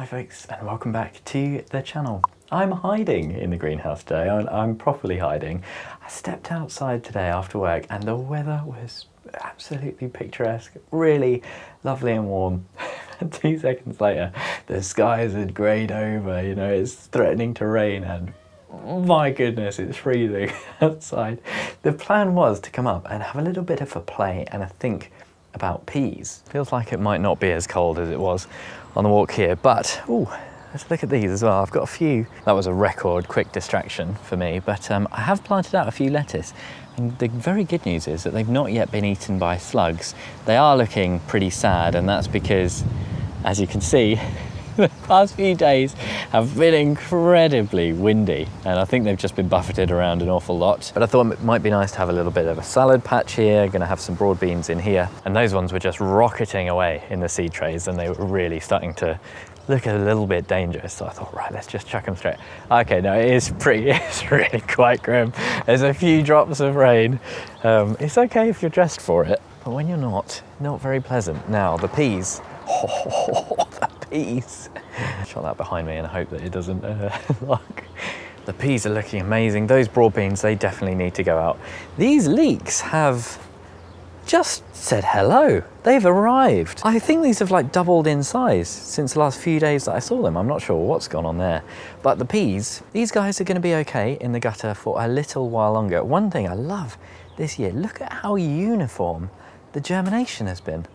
Hi folks, and welcome back to the channel. I'm hiding in the greenhouse today. I'm properly hiding. I stepped outside today after work and the weather was absolutely picturesque, really lovely and warm. And 2 seconds later, the skies had greyed over, you know, it's threatening to rain and my goodness, it's freezing outside. The plan was to come up and have a little bit of a play and a think about peas. Feels like it might not be as cold as it was on the walk here, but ooh, let's look at these as well. I've got a few. That was a record quick distraction for me, but I have planted out a few lettuce, and the very good news is that they've not yet been eaten by slugs. They are looking pretty sad, and that's because, as you can see, the past few days have been incredibly windy, and I think they've just been buffeted around an awful lot. But I thought it might be nice to have a little bit of a salad patch here. Gonna have some broad beans in here, and those ones were just rocketing away in the seed trays, and they were really starting to look a little bit dangerous. So I thought, right, let's just chuck them straight. Okay, no, it's really quite grim. There's a few drops of rain. It's okay if you're dressed for it, but when you're not very pleasant. Now the peas. Oh, the peas. Shot that behind me and I hope that it doesn't lock. The peas are looking amazing. Those broad beans, they definitely need to go out. These leeks have just said hello. They've arrived. I think these have like doubled in size since the last few days that I saw them. I'm not sure what's gone on there. But the peas, these guys are going to be okay in the gutter for a little while longer. One thing I love this year, look at how uniform the germination has been.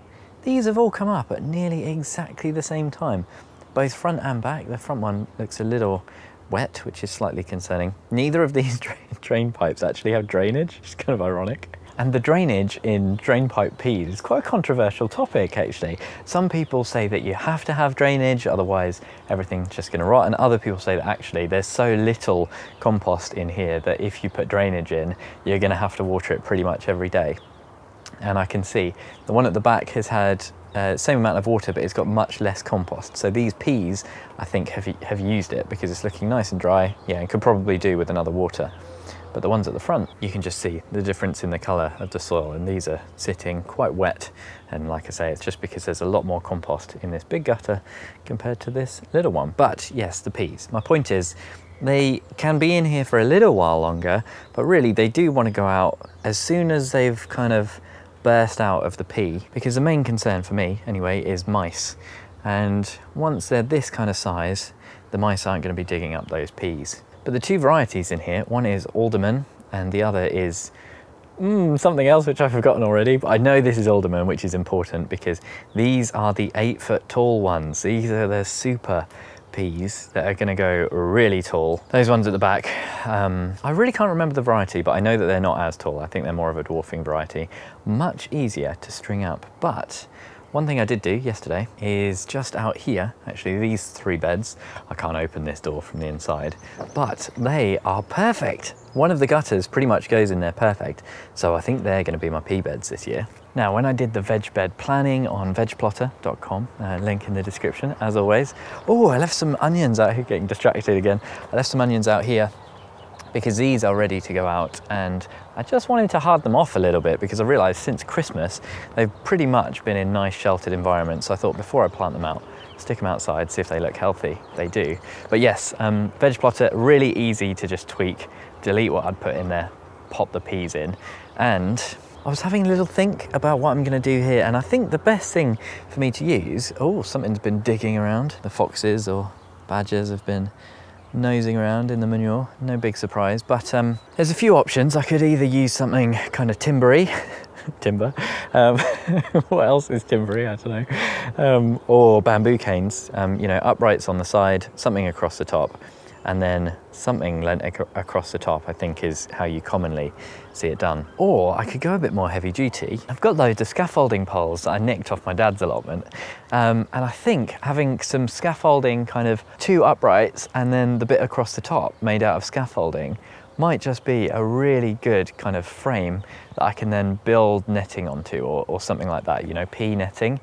These have all come up at nearly exactly the same time, both front and back. The front one looks a little wet, which is slightly concerning. Neither of these drain pipes actually have drainage, which is kind of ironic. And the drainage in drain pipe peas is quite a controversial topic, actually. Some people say that you have to have drainage, otherwise everything's just going to rot. And other people say that actually there's so little compost in here that if you put drainage in, you're going to have to water it pretty much every day. And I can see the one at the back has had same amount of water, but it's got much less compost. So these peas, I think, have used it because it's looking nice and dry. Yeah, and could probably do with another water. But the ones at the front, you can just see the difference in the colour of the soil, and these are sitting quite wet. And like I say, it's just because there's a lot more compost in this big gutter compared to this little one. But yes, the peas. My point is, they can be in here for a little while longer, but really they do want to go out as soon as they've kind of burst out of the pea, because the main concern for me anyway is mice. And once they're this kind of size, the mice aren't going to be digging up those peas. But the two varieties in here, one is Alderman and the other is something else which I've forgotten already, but I know this is Alderman, which is important because these are the 8-foot tall ones. These are the super peas that are going to go really tall. Those ones at the back, I really can't remember the variety, but I know that they're not as tall. I think they're more of a dwarfing variety. Much easier to string up. But one thing I did do yesterday is just out here, actually these 3 beds, I can't open this door from the inside, but they are perfect. One of the gutters pretty much goes in there perfect. So I think they're going to be my pea beds this year. Now, when I did the veg bed planning on vegplotter.com, link in the description, as always. Oh, I left some onions out here, getting distracted again. I left some onions out here because these are ready to go out, and I just wanted to hard them off a little bit because I realized since Christmas, they've pretty much been in nice sheltered environments. So I thought before I plant them out, stick them outside, see if they look healthy. They do. But yes, vegplotter, really easy to just tweak, delete what I'd put in there, pop the peas in. And I was having a little think about what I'm going to do here, and I think the best thing for me to use, oh, something's been digging around. The foxes or badgers have been nosing around in the manure, no big surprise, but there's a few options. I could either use something kind of timbery, timber, what else is timbery, I don't know, or bamboo canes, you know, uprights on the side, something across the top, and then something lent across the top, I think is how you commonly see it done. Or I could go a bit more heavy duty. I've got loads of scaffolding poles that I nicked off my dad's allotment. And I think having some scaffolding, kind of 2 uprights and then the bit across the top made out of scaffolding might just be a really good kind of frame that I can then build netting onto, or something like that, you know, pea netting.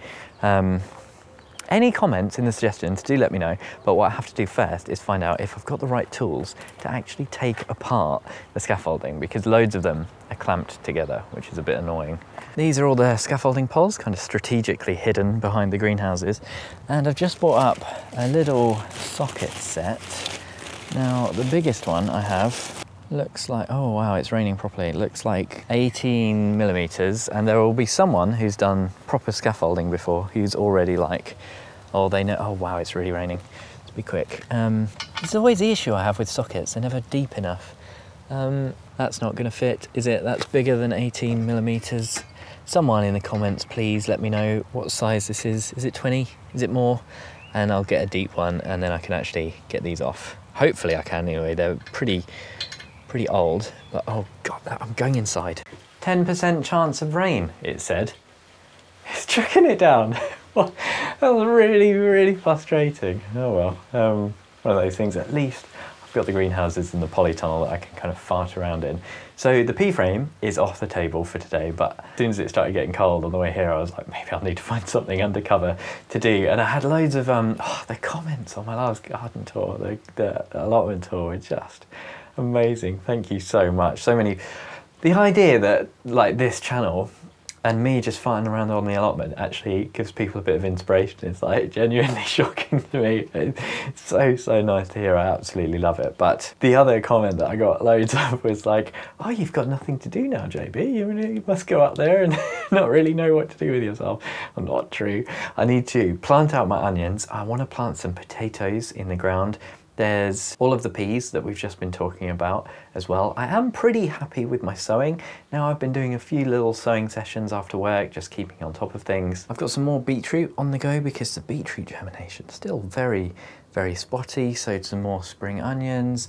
Any comments in the suggestions, do let me know. But what I have to do first is find out if I've got the right tools to actually take apart the scaffolding, because loads of them are clamped together, which is a bit annoying. These are all the scaffolding poles, kind of strategically hidden behind the greenhouses. And I've just bought up a little socket set. Now, the biggest one I have looks like, oh wow, it's raining properly. It looks like 18 millimeters, and there will be someone who's done proper scaffolding before who's already like, oh, they know, oh wow, it's really raining. Let's be quick. It's always the issue I have with sockets, they're never deep enough. That's not gonna fit, is it? That's bigger than 18 millimeters. Someone in the comments, please let me know what size this is. Is it 20? Is it more? And I'll get a deep one, and then I can actually get these off. Hopefully I can anyway. They're pretty old, but oh god, I'm going inside. 10% chance of rain, it said. It's chucking it down. That was really frustrating. Oh well, one of those things. At least I've got the greenhouses and the polytunnel that I can kind of fart around in. So the P-frame is off the table for today, but as soon as it started getting cold on the way here, I was like, maybe I'll need to find something undercover to do. And I had loads of the comments on my last garden tour, the allotment tour were just amazing. Thank you so much. So many. The idea that like this channel and me just farting around on the allotment actually gives people a bit of inspiration. It's like genuinely shocking to me. It's so nice to hear. I absolutely love it. But the other comment that I got loads of was like, oh, you've got nothing to do now, JB. You must go up there and not really know what to do with yourself. Well, not true. I need to plant out my onions. I want to plant some potatoes in the ground. There's all of the peas that we've just been talking about as well. I am pretty happy with my sowing. Now I've been doing a few little sowing sessions after work, just keeping on top of things. I've got some more beetroot on the go because the beetroot germination is still very spotty. Sowed some more spring onions.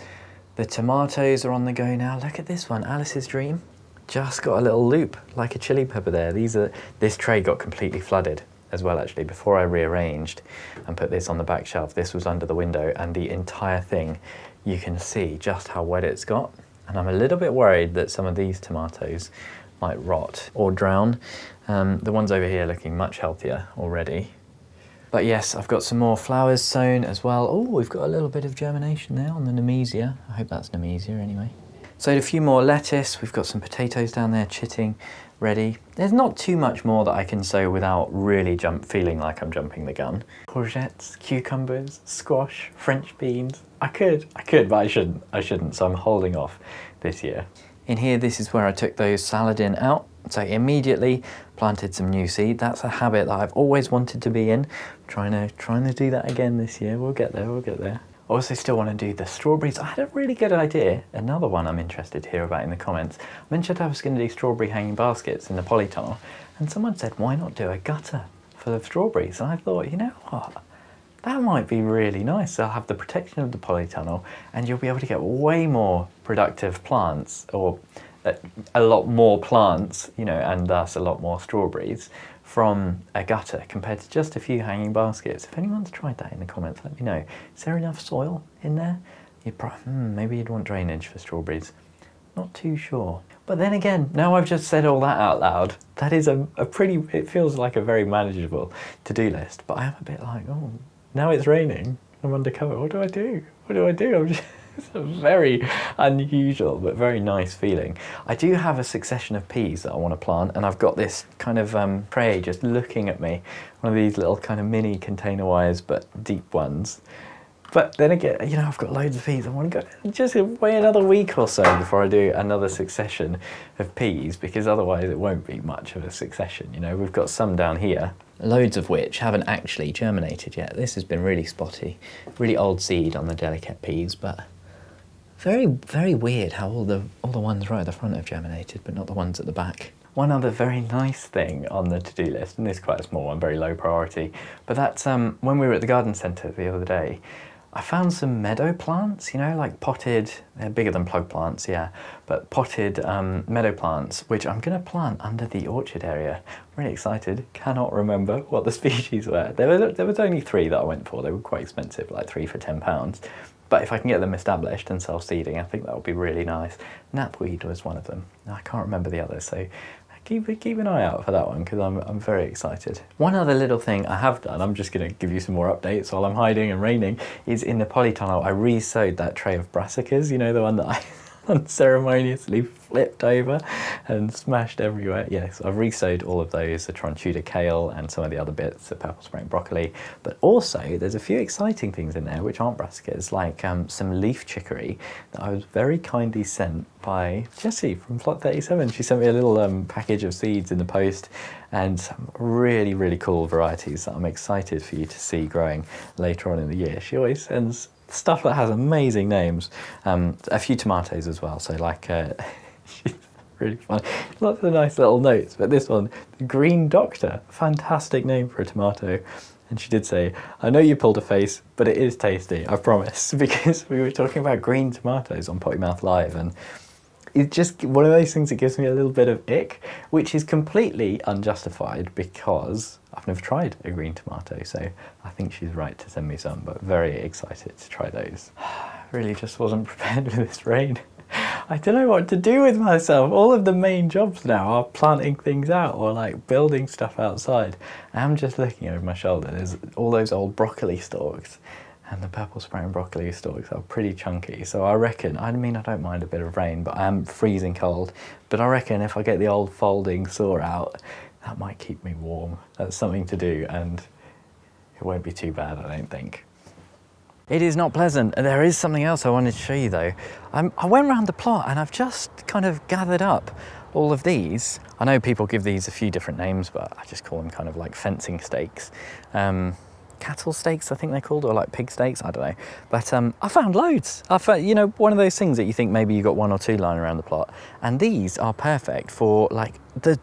The tomatoes are on the go now. Look at this one, Alice's Dream. Just got a little loop like a chili pepper there. This tray got completely flooded as well, actually. Before I rearranged and put this on the back shelf, this was under the window, and the entire thing, you can see just how wet it's got. And I'm a little bit worried that some of these tomatoes might rot or drown. The ones over here looking much healthier already. But yes, I've got some more flowers sown as well. Oh, we've got a little bit of germination there on the Nemesia. I hope that's Nemesia anyway. Sowed a few more lettuce. We've got some potatoes down there chitting, ready. There's not too much more that I can sow without really feeling like I'm jumping the gun. Courgettes, cucumbers, squash, French beans. I could, but I shouldn't, so I'm holding off this year. In here, this is where I took those saladin out. So immediately planted some new seed. That's a habit that I've always wanted to be in. Trying to do that again this year. We'll get there. I also still want to do the strawberries. I had a really good idea, another one I'm interested to hear about in the comments. I mentioned I was going to do strawberry hanging baskets in the polytunnel, and someone said, why not do a gutter full of strawberries? And I thought, you know what, that might be really nice. I'll have the protection of the polytunnel, and you'll be able to get way more productive plants, or a lot more plants, you know, and thus a lot more strawberries from a gutter compared to just a few hanging baskets. If anyone's tried that in the comments, let me know. Is there enough soil in there? Maybe you'd want drainage for strawberries. Not too sure. But then again, now I've just said all that out loud, that is it feels like a very manageable to-do list. But I am a bit like, oh, now it's raining, I'm undercover. What do I do? It's a very unusual but very nice feeling. I do have a succession of peas that I want to plant, and I've got this kind of tray just looking at me. One of these little kind of mini container wires but deep ones. But then again, you know, I've got loads of peas. I want to go just wait another week or so before I do another succession of peas, because otherwise it won't be much of a succession. You know, we've got some down here, loads of which haven't actually germinated yet. This has been really spotty, really old seed on the delicate peas, but very weird how all the ones right at the front have germinated, but not the ones at the back. One other very nice thing on the to-do list, and this is quite a small one, very low priority, but that's when we were at the garden centre the other day, I found some meadow plants, you know, like potted, they're bigger than plug plants, yeah, but potted meadow plants, which I'm going to plant under the orchard area. I'm really excited, cannot remember what the species were. There was only 3 that I went for, they were quite expensive, like 3 for £10. But if I can get them established and self-seeding, I think that would be really nice. Knapweed was one of them. I can't remember the others, so keep an eye out for that one because I'm very excited. One other little thing I have done, I'm just going to give you some more updates while I'm hiding and raining, is in the polytunnel I re-sowed that tray of brassicas, you know, the one that I unceremoniously flipped over and smashed everywhere. Yes, I've re-sowed all of those, the Trontuda kale and some of the other bits, the purple spring broccoli, but also there's a few exciting things in there which aren't brassicas, like some leaf chicory that I was very kindly sent by Jessie from Plot 37. She sent me a little package of seeds in the post and some really, really cool varieties that I'm excited for you to see growing later on in the year. She always sends stuff that has amazing names. A few tomatoes as well, so like she's really fun. Lots of nice little notes, but this one, the Green Doctor, fantastic name for a tomato. And she did say, I know you pulled a face, but it is tasty, I promise, because we were talking about green tomatoes on Potty Mouth Live, and it's just one of those things that gives me a little bit of ick, which is completely unjustified because I've never tried a green tomato, so I think she's right to send me some, but very excited to try those. Really just wasn't prepared for this rain. I don't know what to do with myself. All of the main jobs now are planting things out or like building stuff outside. I'm just looking over my shoulder. There's all those old broccoli stalks, and the purple spring broccoli stalks are pretty chunky. So I reckon, I mean, I don't mind a bit of rain, but I am freezing cold. But I reckon if I get the old folding saw out, that might keep me warm. That's something to do, and it won't be too bad, I don't think. It is not pleasant. There is something else I wanted to show you though. I went around the plot and I've just kind of gathered up all of these. I know people give these a few different names, but I just call them kind of like fencing stakes. Cattle stakes, I think they're called, or like pig stakes, I don't know. But I found loads. I found, you know, one of those things that you think maybe you got one or two lying around the plot. And these are perfect for like the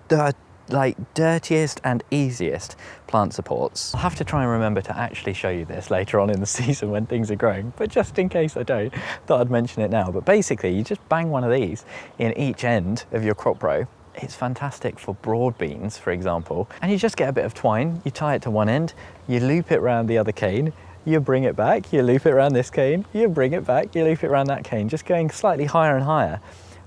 dirtiest and easiest plant supports. I'll have to try and remember to actually show you this later on in the season when things are growing, but just in case I don't, thought I'd mention it now. But basically you just bang one of these in each end of your crop row. It's fantastic for broad beans, for example, and you just get a bit of twine, you tie it to one end, you loop it around the other cane, you bring it back, you loop it around this cane, you bring it back, you loop it around that cane, just going slightly higher and higher.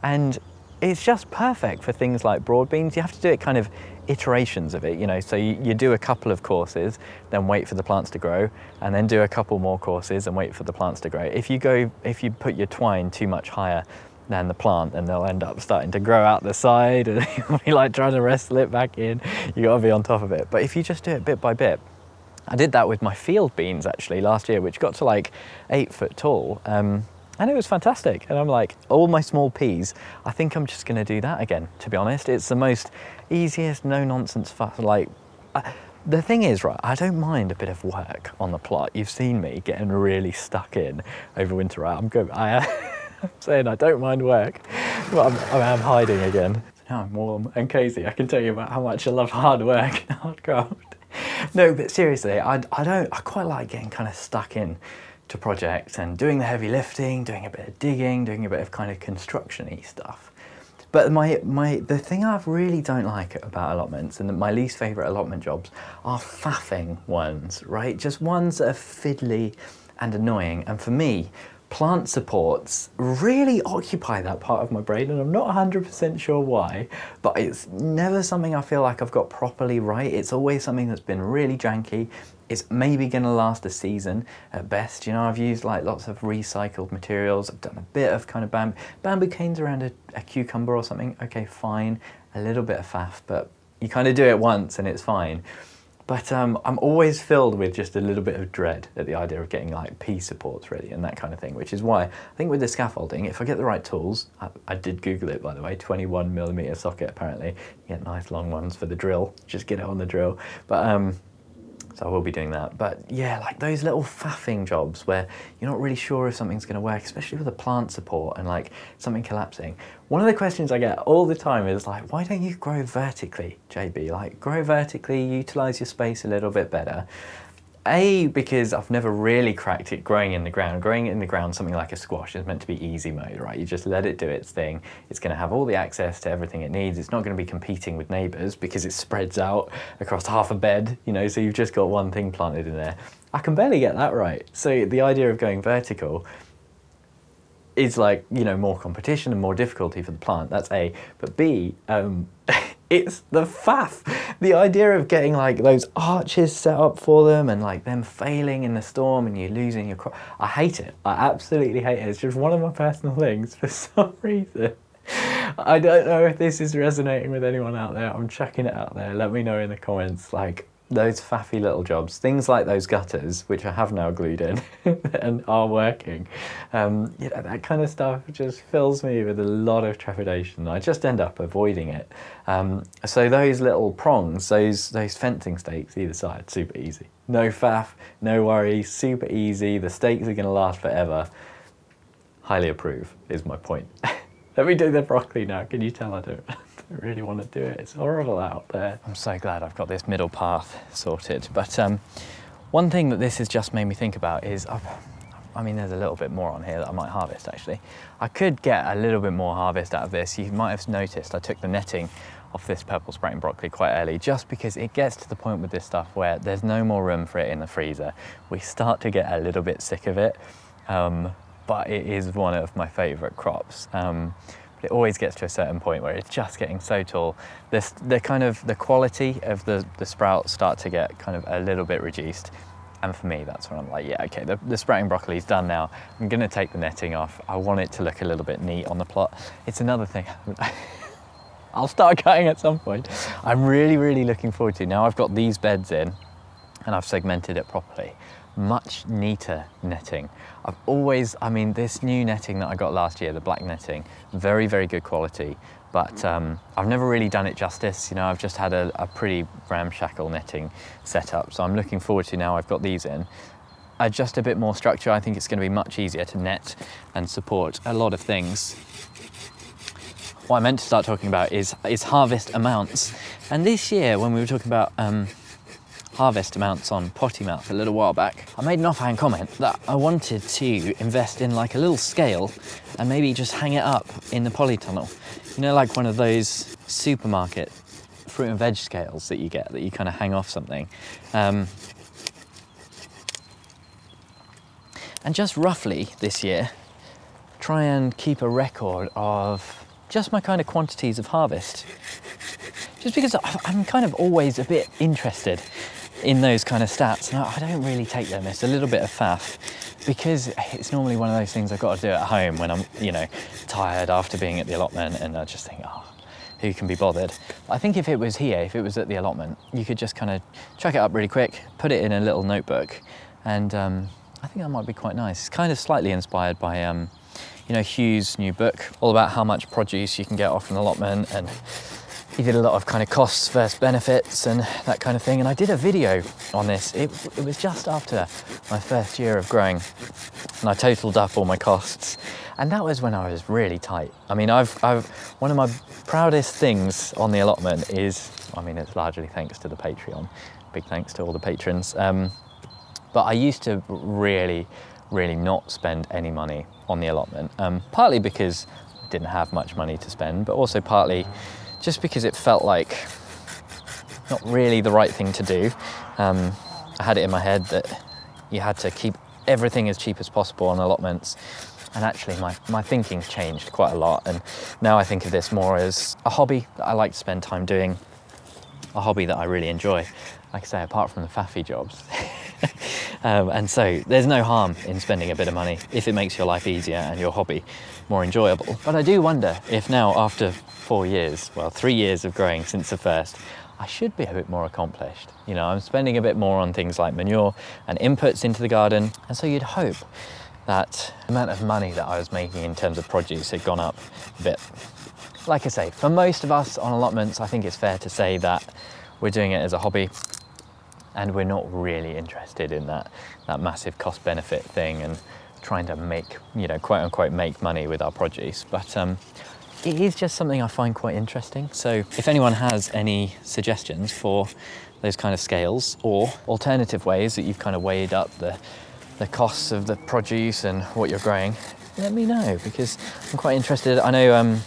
And it's just perfect for things like broad beans. You have to do it kind of iterations of it, you know, so you do a couple of courses, then wait for the plants to grow, and then do a couple more courses and wait for the plants to grow. If you put your twine too much higher than the plant, then they'll end up starting to grow out the side and you'll be like trying to wrestle it back in. You gotta be on top of it. But if you just do it bit by bit, I did that with my field beans actually last year, which got to like 8 foot tall. And it was fantastic. And I'm like, all my small peas, I think I'm just gonna do that again, to be honest. It's the most easiest, no nonsense fuss. Like, the thing is, right, I don't mind a bit of work on the plot. You've seen me getting really stuck in over winter, right? I'm good. I'm saying I don't mind work, but I'm hiding again. Now I'm warm and cozy. I can tell you about how much I love hard work and hard craft. No, but seriously, I quite like getting kind of stuck in to projects and doing the heavy lifting, doing a bit of digging, doing a bit of kind of construction-y stuff. But the thing I really don't like about allotments, and my least favourite allotment jobs, are faffing ones, right? Just ones that are fiddly and annoying. And for me, plant supports really occupy that part of my brain, and I'm not 100% sure why, but it's never something I feel like I've got properly right. It's always something that's been really janky. It's maybe going to last a season at best. You know, I've used like lots of recycled materials. I've done a bit of kind of bamboo canes around a cucumber or something. Okay, fine. A little bit of faff, but you kind of do it once and it's fine. But I'm always filled with just a little bit of dread at the idea of getting like pea supports ready and that kind of thing, which is why I think with the scaffolding, if I get the right tools, I did Google it by the way, 21mm socket apparently, you get nice long ones for the drill, just get it on the drill. But so I will be doing that. But yeah, like those little faffing jobs where you're not really sure if something's going to work, especially with a plant support and like something collapsing. One of the questions I get all the time is like, why don't you grow vertically, JB? Like grow vertically, utilise your space a little bit better. A, because I've never really cracked it growing in the ground. Growing in the ground, something like a squash is meant to be easy mode, right? You just let it do its thing. It's going to have all the access to everything it needs. It's not going to be competing with neighbours because it spreads out across half a bed, you know, so you've just got one thing planted in there. I can barely get that right. So the idea of going vertical is like, you know, more competition and more difficulty for the plant. That's A. But B, It's the faff. The idea of getting like those arches set up for them and like them failing in the storm and you losing your crop. I hate it. I absolutely hate it. It's just one of my personal things for some reason. I don't know if this is resonating with anyone out there. I'm chucking it out there. Let me know in the comments. Like those faffy little jobs, things like those gutters, which I have now glued in and are working. That kind of stuff just fills me with a lot of trepidation. I just end up avoiding it. So those little prongs, those fencing stakes either side, super easy. No faff, no worries, super easy. The stakes are going to last forever. Highly approve is my point. Let me do the broccoli now. Can you tell I don't really want to do it? It's horrible out there. I'm so glad I've got this middle path sorted. But one thing that this has just made me think about is, I mean, there's a little bit more on here that I might harvest actually. I could get a little bit more harvest out of this. You might have noticed I took the netting off this purple sprouting broccoli quite early, just because it gets to the point with this stuff where there's no more room for it in the freezer. We start to get a little bit sick of it. But it is one of my favourite crops. But it always gets to a certain point where it's just getting so tall. The quality of the sprouts start to get kind of a little bit reduced. And for me, that's when I'm like, yeah, okay, the sprouting broccoli is done now. I'm gonna take the netting off. I want it to look a little bit neat on the plot. It's another thing. I'll start cutting at some point. I'm really, really looking forward to. Now I've got these beds in and I've segmented it properly. Much neater netting. This new netting that I got last year, the black netting, very, very good quality, but I've never really done it justice. You know, I've just had a pretty ramshackle netting set up, so I'm looking forward to now I've got these in. Just a bit more structure. I think it's going to be much easier to net and support a lot of things. What I meant to start talking about is harvest amounts. And this year, when we were talking about harvest amounts on Potty Mouth a little while back, I made an offhand comment that I wanted to invest in like a little scale and maybe just hang it up in the polytunnel. You know, like one of those supermarket fruit and veg scales that you get, that you kind of hang off something. And just roughly this year, try and keep a record of just my kind of quantities of harvest. Just because I'm kind of always a bit interested in those kind of stats, and I don't really take them. It's a little bit of faff, because it's normally one of those things I've got to do at home when I'm, you know, tired after being at the allotment, and I just think, oh, who can be bothered? I think if it was here, if it was at the allotment, you could just kind of chuck it up really quick, put it in a little notebook, and I think that might be quite nice. It's kind of slightly inspired by, you know, Hugh's new book, all about how much produce you can get off an allotment, and he did a lot of kind of costs versus benefits and that kind of thing. And I did a video on this. It was just after my first year of growing, and I totaled up all my costs. And that was when I was really tight. I mean, one of my proudest things on the allotment is, I mean, it's largely thanks to the Patreon. Big thanks to all the patrons. But I used to really not spend any money on the allotment. Partly because I didn't have much money to spend, but also partly just because it felt like not really the right thing to do. I had it in my head that you had to keep everything as cheap as possible on allotments. And actually my thinking's changed quite a lot. And now I think of this more as a hobby that I like to spend time doing, a hobby that I really enjoy. Like I say, apart from the faffy jobs. And so there's no harm in spending a bit of money if it makes your life easier and your hobby more enjoyable. But I do wonder if now, after 3 years of growing since the first, I should be a bit more accomplished. You know, I'm spending a bit more on things like manure and inputs into the garden. And so you'd hope that the amount of money that I was making in terms of produce had gone up a bit. Like I say, for most of us on allotments, I think it's fair to say that we're doing it as a hobby, and we're not really interested in that massive cost benefit thing and trying to make, you know, quote unquote, make money with our produce. But it is just something I find quite interesting. So if anyone has any suggestions for those kind of scales or alternative ways that you've kind of weighed up the costs of the produce and what you're growing, let me know, because I'm quite interested. I know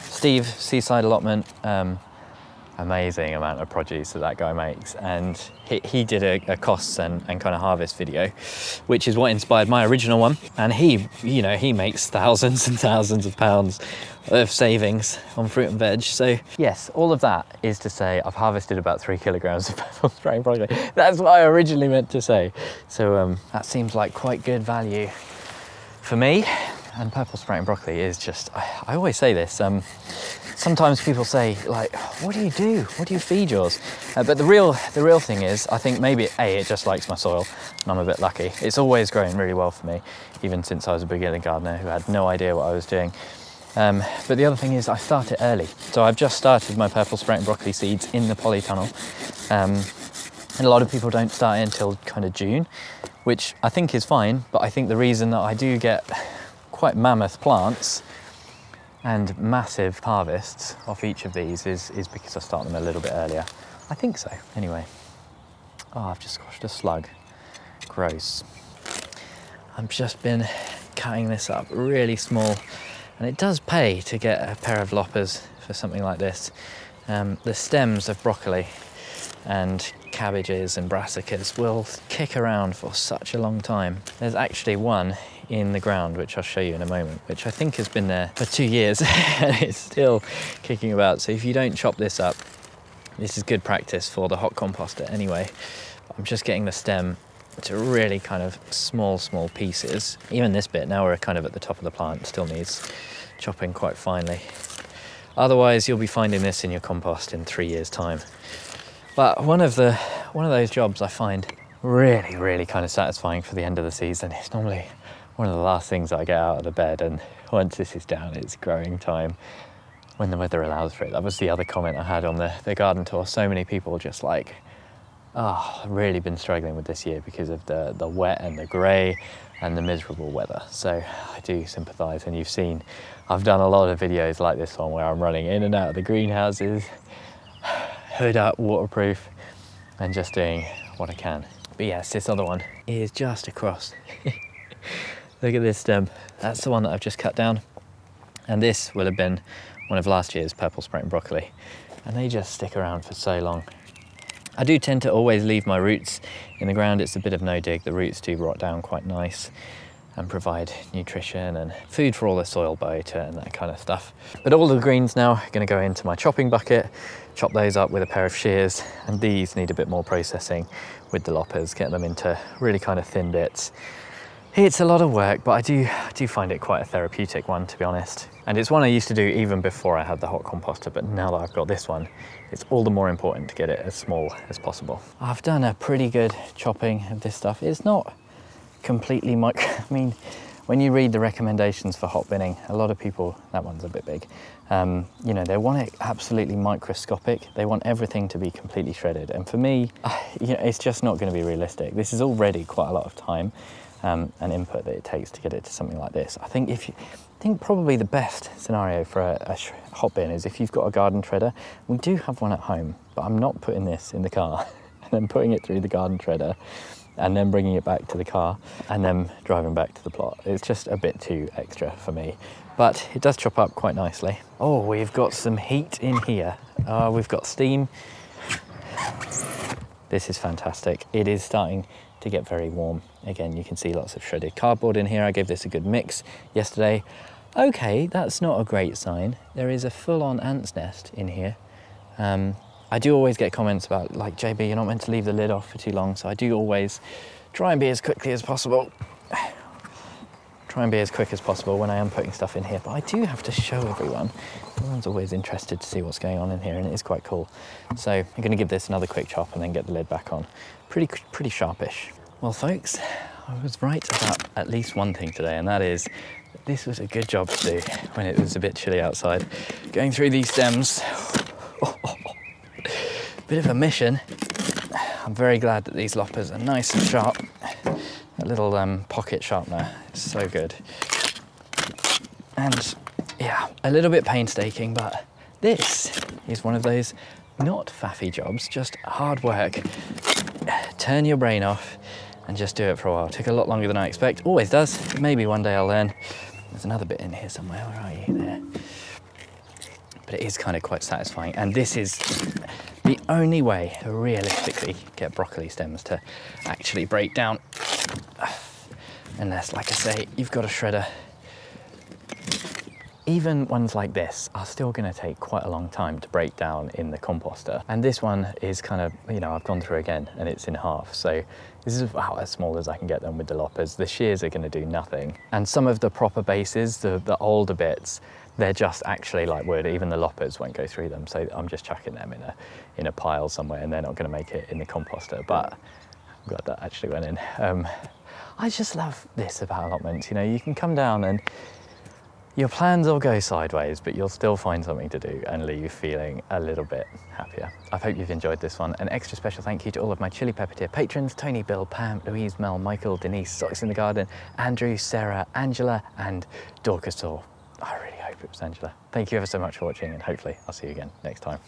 Steve, Seaside Allotment, amazing amount of produce that guy makes, and he did a costs and kind of harvest video, which is what inspired my original one. And he, you know, he makes thousands and thousands of pounds of savings on fruit and veg. So yes, all of that is to say I've harvested about 3 kilograms of purple spraying broccoli. That's what I originally meant to say. So that seems like quite good value for me. And purple spraying broccoli is just, I always say this, sometimes people say, like, what do you do? What do you feed yours? But the real thing is, I think maybe it just likes my soil, and I'm a bit lucky. It's always grown really well for me, even since I was a beginner gardener who had no idea what I was doing. But the other thing is I start it early. So I've just started my purple spraying broccoli seeds in the polytunnel. And a lot of people don't start it until kind of June, which I think is fine. But I think the reason that I do get quite mammoth plants and massive harvests off each of these is because I start them a little bit earlier. I think so, anyway. Oh, I've just squashed a slug. Gross. I've just been cutting this up really small, and it does pay to get a pair of loppers for something like this. The stems of broccoli and cabbages and brassicas will kick around for such a long time. There's actually one in the ground, which I'll show you in a moment, which I think has been there for 2 years and it's still kicking about. So if you don't chop this up, this is good practice for the hot composter anyway. I'm just getting the stem to really kind of small pieces. Even this bit, now we're kind of at the top of the plant, still needs chopping quite finely. Otherwise you'll be finding this in your compost in 3 years' time. But one of those jobs I find really kind of satisfying for the end of the season. It's normally one of the last things that I get out of the bed, and once this is down, it's growing time when the weather allows for it. That was the other comment I had on the garden tour. So many people just like, oh, I've really been struggling with this year because of the wet and the grey and the miserable weather. So I do sympathise, and you've seen I've done a lot of videos like this one where I'm running in and out of the greenhouses, hood up, waterproof, and just doing what I can. But yes, this other one is just across. Look at this stem. That's the one that I've just cut down. And this will have been one of last year's purple spraying broccoli. And they just stick around for so long. I do tend to always leave my roots in the ground. It's a bit of no dig. The roots do rot down quite nice and provide nutrition and food for all the soil biota and that kind of stuff. But all the greens now are going to go into my chopping bucket, chop those up with a pair of shears, and these need a bit more processing with the loppers, get them into really kind of thin bits. It's a lot of work, but I do find it quite a therapeutic one, to be honest. And it's one I used to do even before I had the hot composter, but now that I've got this one, it's all the more important to get it as small as possible. I've done a pretty good chopping of this stuff. It's not completely micro. I mean, when you read the recommendations for hot binning, a lot of people, that one's a bit big, you know, they want it absolutely microscopic. They want everything to be completely shredded. And for me, you know, it's just not going to be realistic. This is already quite a lot of time and input that it takes to get it to something like this. I think probably the best scenario for a hot bin is if you've got a garden shredder. We do have one at home, but I'm not putting this in the car and then putting it through the garden shredder and then bringing it back to the car and then driving back to the plot. It's just a bit too extra for me, but it does chop up quite nicely. Oh, we've got some heat in here. We've got steam. This is fantastic. It is starting to get very warm. Again, you can see lots of shredded cardboard in here. I gave this a good mix yesterday. Okay, that's not a great sign. There is a full-on ant's nest in here. I do always get comments about, like, JB, you're not meant to leave the lid off for too long, so I do always try and be as quick as possible when I am putting stuff in here. But I do have to show everyone. Everyone's always interested to see what's going on in here, and it is quite cool. So I'm going to give this another quick chop and then get the lid back on. Pretty sharpish. Well, folks, I was right about at least one thing today, and that is that this was a good job to do when it was a bit chilly outside. Going through these stems, bit of a mission. I'm very glad that these loppers are nice and sharp. That little pocket sharpener is so good. And yeah, a little bit painstaking, but this is one of those not faffy jobs, just hard work. Turn your brain off and just do it for a while. Took a lot longer than I expect. Always does. Maybe one day I'll learn. There's another bit in here somewhere. Where are you? There. but it is kind of quite satisfying. And this is the only way to realistically get broccoli stems to actually break down. Unless, like I say, you've got a shredder. Even ones like this are still going to take quite a long time to break down in the composter. And this one is kind of, you know, I've gone through again and it's in half. So this is about as small as I can get them with the loppers. The shears are going to do nothing. And some of the proper bases, the older bits, they're just actually like wood. Even the loppers won't go through them. So I'm just chucking them in a pile somewhere, and they're not going to make it in the composter. But I'm glad that actually went in. I just love this about allotments. You know, you can come down and your plans will go sideways, but you'll still find something to do and leave feeling a little bit happier. I hope you've enjoyed this one. An extra special thank you to all of my Chili Pepper tier patrons: Tony, Bill, Pam, Louise, Mel, Michael, Denise, Socks in the Garden, Andrew, Sarah, Angela, and Dorcas. I really hope it was Angela. Thank you ever so much for watching, and hopefully I'll see you again next time.